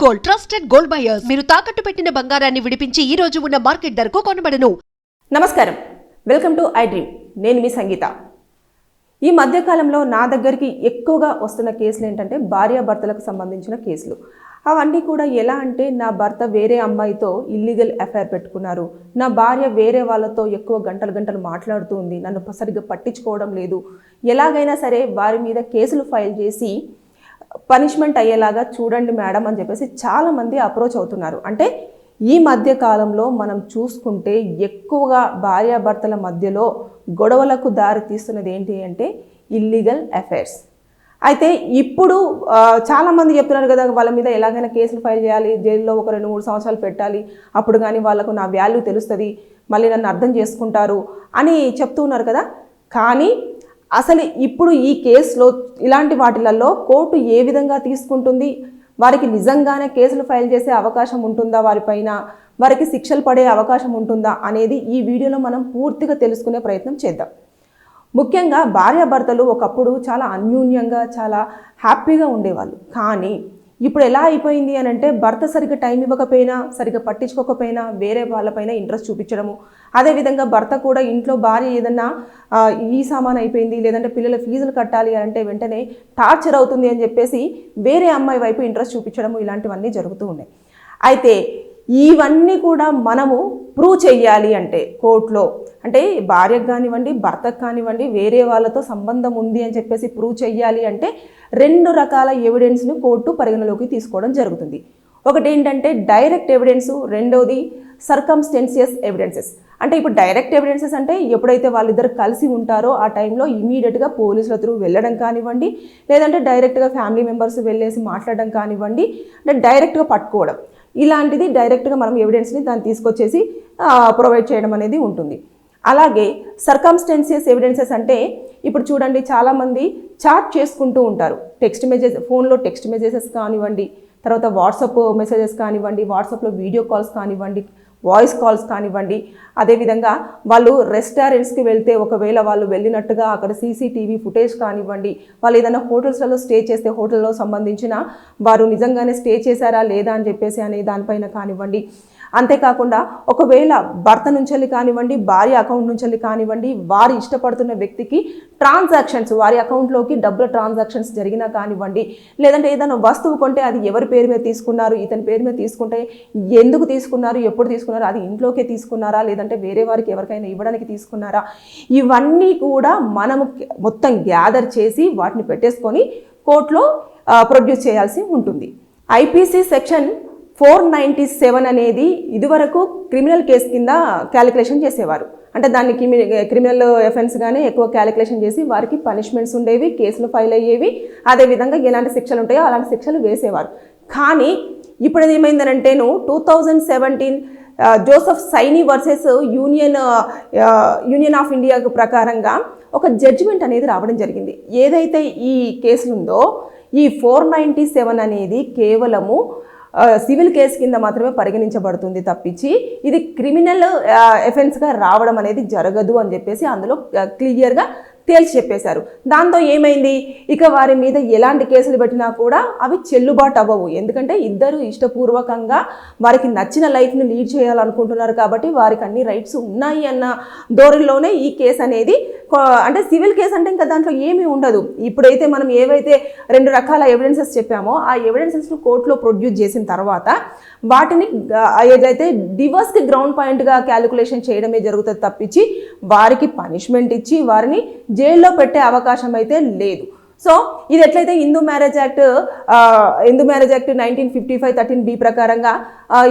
Gold, trusted gold buyers. మీరు తాకట్టు పెట్టిన బంగారాన్ని విడిపించి ఈ రోజు ఉన్న మార్కెట్ ధరకు కొనబడను. నమస్కారం, వెల్కమ్ టు ఐ డ్రీమ్. నేను మీ సంగీత. ఈ మధ్యకాలంలో నా దగ్గరికి ఎక్కువగా వస్తున్న కేసులు ఏంటంటే భార్యాభర్తలకు సంబంధించిన కేసులు. అవన్నీ కూడా ఎలా అంటే, నా భర్త వేరే అమ్మాయితో ఇల్లీగల్ అఫైర్ పెట్టుకున్నారు, నా భార్య వేరే వాళ్ళతో ఎక్కువ గంటలు మాట్లాడుతూ ఉంది, నన్ను సరిగ్గా పట్టించుకోవడం లేదు, ఎలాగైనా సరే వారి మీద కేసులు ఫైల్ చేసి పనిష్మెంట్ అయ్యేలాగా చూడండి మేడం అని చెప్పేసి చాలామంది అప్రోచ్ అవుతున్నారు. అంటే ఈ మధ్య కాలంలో మనం చూసుకుంటే ఎక్కువగా భార్యాభర్తల మధ్యలో గొడవలకు దారి తీస్తున్నది ఏంటి అంటే ఇల్లీగల్ అఫైర్స్. అయితే ఇప్పుడు చాలామంది చెప్తున్నారు కదా, వాళ్ళ మీద ఎలాగైనా కేసులు ఫైల్ చేయాలి, జైల్లో ఒక 2-3 సంవత్సరాలు పెట్టాలి, అప్పుడు కానీ వాళ్ళకు నా వాల్యూ తెలుస్తుంది, మళ్ళీ నన్ను అర్థం చేసుకుంటారు అని చెప్తూ ఉన్నారు కదా. కానీ అసలు ఇప్పుడు ఈ కేసులో ఇలాంటి వాటిలలో కోర్టు ఏ విధంగా తీసుకుంటుంది, వారికి నిజంగానే కేసులు ఫైల్ చేసే అవకాశం ఉంటుందా, వారిపైన వారికి శిక్షలు పడే అవకాశం ఉంటుందా అనేది ఈ వీడియోలో మనం పూర్తిగా తెలుసుకునే ప్రయత్నం చేద్దాం. ముఖ్యంగా భార్యాభర్తలు ఒకప్పుడు చాలా అన్యోన్యంగా చాలా హ్యాపీగా ఉండేవాళ్ళు. కానీ ఇప్పుడు ఎలా అయిపోయింది అని అంటే, భర్త సరిగ్గా టైం ఇవ్వకపోయినా, సరిగ్గా పట్టించుకోకపోయినా వేరే వాళ్ళపైన ఇంట్రెస్ట్ చూపించడము, అదేవిధంగా భర్త కూడా ఇంట్లో భార్య ఏదన్నా ఈ సామాన్ అయిపోయింది, లేదంటే పిల్లల ఫీజులు కట్టాలి అంటే వెంటనే టార్చర్ అవుతుంది అని చెప్పేసి వేరే అమ్మాయి వైపు ఇంట్రెస్ట్ చూపించడము, ఇలాంటివన్నీ జరుగుతూ ఉన్నాయి. అయితే ఇవన్నీ కూడా మనము ప్రూవ్ చెయ్యాలి అంటే కోర్టులో, అంటే భార్యకు కానివ్వండి భర్తకు కానివ్వండి వేరే వాళ్ళతో సంబంధం ఉంది అని చెప్పేసి ప్రూవ్ చెయ్యాలి అంటే 2 రకాల ఎవిడెన్స్ను కోర్టు పరిగణలోకి తీసుకోవడం జరుగుతుంది. ఒకటి ఏంటంటే డైరెక్ట్ ఎవిడెన్స్, రెండవది సర్కమ్స్టెన్షియస్ ఎవిడెన్సెస్. అంటే ఇప్పుడు డైరెక్ట్ ఎవిడెన్సెస్ అంటే ఎప్పుడైతే వాళ్ళిద్దరు కలిసి ఉంటారో ఆ టైంలో ఇమీడియట్గా పోలీసుల త్రూ వెళ్ళడం కానివ్వండి, లేదంటే డైరెక్ట్గా ఫ్యామిలీ మెంబర్స్ వెళ్ళేసి మాట్లాడడం కానివ్వండి, అంటే డైరెక్ట్గా పట్టుకోవడం, ఇలాంటిది డైరెక్ట్గా మనం ఎవిడెన్స్ని దాన్ని తీసుకొచ్చేసి ప్రొవైడ్ చేయడం అనేది ఉంటుంది. అలాగే సర్కమ్స్టెన్షియస్ ఎవిడెన్సెస్ అంటే ఇప్పుడు చూడండి, చాలామంది చాట్ చేసుకుంటూ ఉంటారు, టెక్స్ట్ మెసేజ్, ఫోన్లో టెక్స్ట్ మెసేజెస్ కానివ్వండి, తర్వాత వాట్సాప్ మెసేజెస్ కానివ్వండి, వాట్సాప్లో వీడియో కాల్స్ కానివ్వండి, వాయిస్ కాల్స్ కానివ్వండి, అదేవిధంగా వాళ్ళు రెస్టారెంట్స్కి వెళ్తే ఒకవేళ వాళ్ళు వెళ్ళినట్టుగా అక్కడ సీసీటీవీ ఫుటేజ్ కానివ్వండి, వాళ్ళు ఏదైనా హోటల్స్లలో స్టే చేస్తే హోటల్లో సంబంధించిన వారు నిజంగానే స్టే చేశారా లేదా అని చెప్పేసి అనే దానిపైన కానివ్వండి. అంతేకాకుండా ఒకవేళ భర్త నుంచి కానివ్వండి, భార్య అకౌంట్ నుంచి కానివ్వండి, వారు ఇష్టపడుతున్న వ్యక్తికి ట్రాన్సాక్షన్స్, వారి అకౌంట్లోకి డబ్బుల ట్రాన్సాక్షన్స్ జరిగినా కానివ్వండి, లేదంటే ఏదైనా వస్తువు కొంటే అది ఎవరి పేరు మీద తీసుకున్నారు, ఇతని పేరు మీద తీసుకుంటే ఎందుకు తీసుకున్నారు, ఎప్పుడు తీసుకున్నారు, అది ఇంట్లోకే తీసుకున్నారా, లేదంటే వేరే వారికి ఎవరికైనా ఇవ్వడానికి తీసుకున్నారా, ఇవన్నీ కూడా మనము మొత్తం గ్యాదర్ చేసి వాటిని పెట్టేసుకొని కోర్టులో ప్రొడ్యూస్ చేయాల్సి ఉంటుంది. ఐపీసీ సెక్షన్ 497 అనేది ఇదివరకు క్రిమినల్ కేసు కింద క్యాలిక్యులేషన్ చేసేవారు. అంటే దాన్ని క్రిమినల్ ఎఫెన్స్గానే ఎక్కువ క్యాలిక్యులేషన్ చేసి వారికి పనిష్మెంట్స్ ఉండేవి, కేసులు ఫైల్ అయ్యేవి, అదేవిధంగా ఎలాంటి శిక్షలు ఉంటాయో అలాంటి శిక్షలు వేసేవారు. కానీ ఇప్పుడు ఏమైందనంటే 2017 Joseph Saini versus union of India ప్రకారంగా ఒక జడ్జిమెంట్ అనేది రావడం జరిగింది. ఏదైతే ఈ కేసు ఉందో ఈ 497 అనేది కేవలము సివిల్ కేసు కింద మాత్రమే పరిగణించబడుతుంది తప్పించి ఇది క్రిమినల్ ఎఫెన్స్గా రావడం అనేది జరగదు అని చెప్పేసి అందులో క్లియర్గా తేల్చి చెప్పేశారు. దాంతో ఏమైంది, ఇక వారి మీద ఎలాంటి కేసులు పెట్టినా కూడా అవి చెల్లుబాటు అవ్వవు. ఎందుకంటే ఇద్దరు ఇష్టపూర్వకంగా వారికి నచ్చిన లైఫ్ని లీడ్ చేయాలనుకుంటున్నారు కాబట్టి వారికి అన్ని రైట్స్ ఉన్నాయి అన్న ధోరణిలోనే ఈ కేసు అనేది, అంటే సివిల్ కేసు అంటే ఇంకా దాంట్లో ఏమీ ఉండదు. ఇప్పుడైతే మనం ఏవైతే 2 రకాల ఎవిడెన్సెస్ చెప్పామో ఆ ఎవిడెన్సెస్ను కోర్టులో ప్రొడ్యూస్ చేసిన తర్వాత వాటిని ఏదైతే డివోర్స్కి గ్రౌండ్ పాయింట్గా క్యాలిక్యులేషన్ చేయడమే జరుగుతుంది తప్పించి వారికి పనిష్మెంట్ ఇచ్చి వారిని జైల్లో పెట్టే అవకాశం అయితే లేదు. సో ఇది ఎట్లయితే హిందూ మ్యారేజ్ యాక్ట్ 1955 13B ప్రకారంగా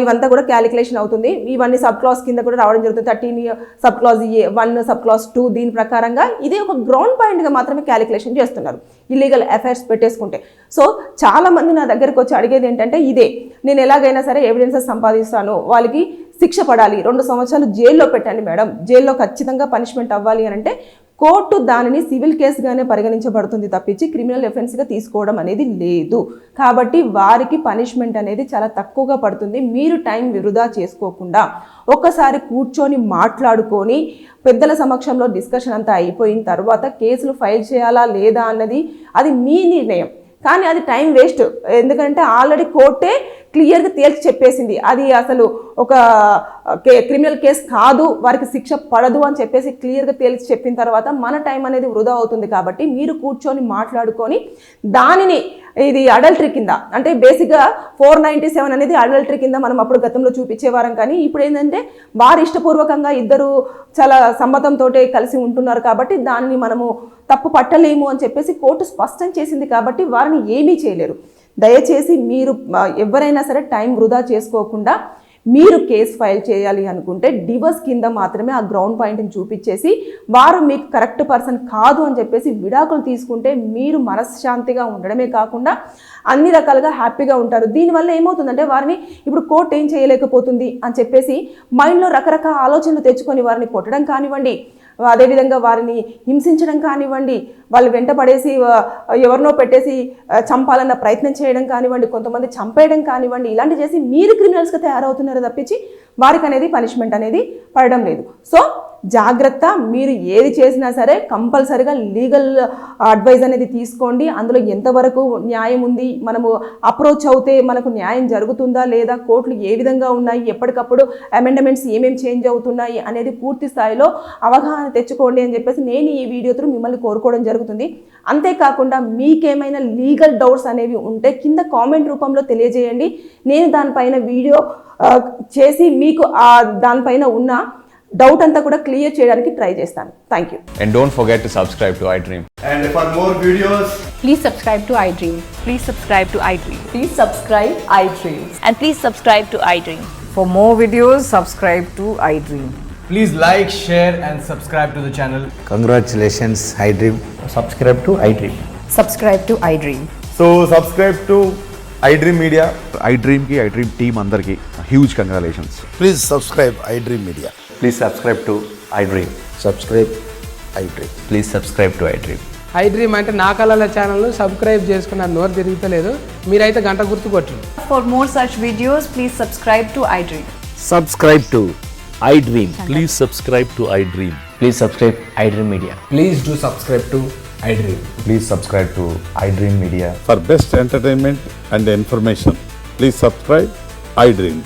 ఇవంతా కూడా క్యాలిక్యులేషన్ అవుతుంది. ఇవన్నీ సబ్ క్లాస్ కింద కూడా రావడం జరుగుతుంది. 13 సబ్ క్లాస్ 1 సబ్ క్లాస్ 2 దీని ప్రకారంగా ఇది ఒక గ్రౌండ్ పాయింట్గా మాత్రమే క్యాలిక్యులేషన్ చేస్తున్నారు ఇల్లీగల్ అఫైర్స్ పెట్టేసుకుంటే. సో చాలామంది నా దగ్గరకు వచ్చి అడిగేది ఏంటంటే ఇదే, నేను ఎలాగైనా సరే ఎవిడెన్సెస్ సంపాదిస్తాను, వాళ్ళకి శిక్ష పడాలి, 2 సంవత్సరాలు జైల్లో పెట్టండి మేడం, జైల్లో ఖచ్చితంగా పనిష్మెంట్ అవ్వాలి అని అంటే కోర్టు దానిని సివిల్ కేసుగానే పరిగణించబడుతుంది తప్పించి క్రిమినల్ ఎఫెన్స్గా తీసుకోవడం అనేది లేదు. కాబట్టి వారికి పనిష్మెంట్ అనేది చాలా తక్కువగా పడుతుంది. మీరు టైం వృధా చేసుకోకుండా ఒక్కసారి కూర్చొని మాట్లాడుకొని పెద్దల సమక్షంలో డిస్కషన్ అంతా అయిపోయిన తర్వాత కేసులు ఫైల్ చేయాలా లేదా అన్నది అది మీ నిర్ణయం. కానీ అది టైం వేస్ట్. ఎందుకంటే ఆల్రెడీ కోర్టే క్లియర్గా తేల్చి చెప్పేసింది. అది అసలు ఒక క్రిమినల్ కేసు కాదు, వారికి శిక్ష పడదు అని చెప్పేసి క్లియర్గా తేల్చి చెప్పిన తర్వాత మన టైం అనేది వృధా అవుతుంది. కాబట్టి మీరు కూర్చొని మాట్లాడుకొని దానిని ఇది అడల్టరీ కింద, అంటే బేసిక్గా 497 అనేది అడల్టరీ కింద మనం అప్పుడు గతంలో చూపించేవారం. కానీ ఇప్పుడు ఏంటంటే వారు ఇష్టపూర్వకంగా ఇద్దరు చాలా సమ్మతంతో కలిసి ఉంటున్నారు కాబట్టి దాన్ని మనము తప్పు పట్టలేము అని చెప్పేసి కోర్టు స్పష్టం చేసింది. కాబట్టి వారిని ఏమీ చేయలేరు. దయచేసి మీరు ఎవరైనా సరే టైం వృధా చేసుకోకుండా మీరు కేసు ఫైల్ చేయాలి అనుకుంటే డివోర్స్ కింద మాత్రమే ఆ గ్రౌండ్ పాయింట్ని చూపించేసి వారు మీకు కరెక్ట్ పర్సన్ కాదు అని చెప్పేసి విడాకులు తీసుకుంటే మీరు మనశ్శాంతిగా ఉండడమే కాకుండా అన్ని రకాలుగా హ్యాపీగా ఉంటారు. దీనివల్ల ఏమవుతుందంటే వారిని ఇప్పుడు కోర్టు ఏం చేయలేకపోతుంది అని చెప్పేసి మైండ్లో రకరకాల ఆలోచనలు తెచ్చుకొని వారిని కొట్టడం కానివ్వండి, అదేవిధంగా వారిని హింసించడం కానివ్వండి, వాళ్ళు వెంట పడేసి ఎవరినో పెట్టేసి చంపాలన్న ప్రయత్నం చేయడం కానివ్వండి, కొంతమంది చంపేయడం కానివ్వండి, ఇలాంటి చేసి మీరు క్రిమినల్స్గా తయారవుతున్నారు తప్పించి వారికి అనేది పనిష్మెంట్ అనేది పడడం లేదు. సో జాగ్రత్త, మీరు ఏది చేసినా సరే కంపల్సరిగా లీగల్ అడ్వైజ్ అనేది తీసుకోండి. అందులో ఎంతవరకు న్యాయం ఉంది, మనము అప్రోచ్ అవుతే మనకు న్యాయం జరుగుతుందా లేదా, కోర్టులు ఏ విధంగా ఉన్నాయి, ఎప్పటికప్పుడు అమెండ్మెంట్స్ ఏమేమి చేంజ్ అవుతున్నాయి అనేది పూర్తి స్థాయిలో అవగాహన తెచ్చుకోండి అని చెప్పేసి నేను ఈ వీడియో త్రూ మిమ్మల్ని కోరుకోవడం జరుగుతుంది. అంతేకాకుండా మీకేమైనా లీగల్ డౌట్స్ అనేవి ఉంటే కింద కామెంట్ రూపంలో తెలియజేయండి. నేను దానిపైన వీడియో చేసి మీకు దానిపైన ఉన్న డౌట్ అంతా కూడా క్లియర్ చేయడానికి ట్రై చేస్తాను. Thank you. And don't forget to subscribe to iDream. And for more videos, Please subscribe to iDream. Please subscribe to iDream. Please subscribe iDream. And please subscribe to iDream. For more videos, subscribe to iDream. please like, share and subscribe to the channel. Congratulations, iDream. Subscribe to iDream. Subscribe to iDream. So subscribe to iDream Media. iDream ki iDream team andarki huge congratulations. Please subscribe iDream Media. Please subscribe to iDream. Subscribe iDream. Please subscribe to iDream. iDream అంటే నా కళల ఛానల్ను subscribe చేసుకున్న నోరు తిరుగుతలేదు, మీరైతే గంట గుర్తు కొట్టండి. For more such videos, please subscribe to iDream. Subscribe to iDream. Please subscribe to iDream. Please subscribe iDream Media. Please do subscribe to iDream. Please subscribe to iDream Media. For best entertainment and information, please subscribe iDream.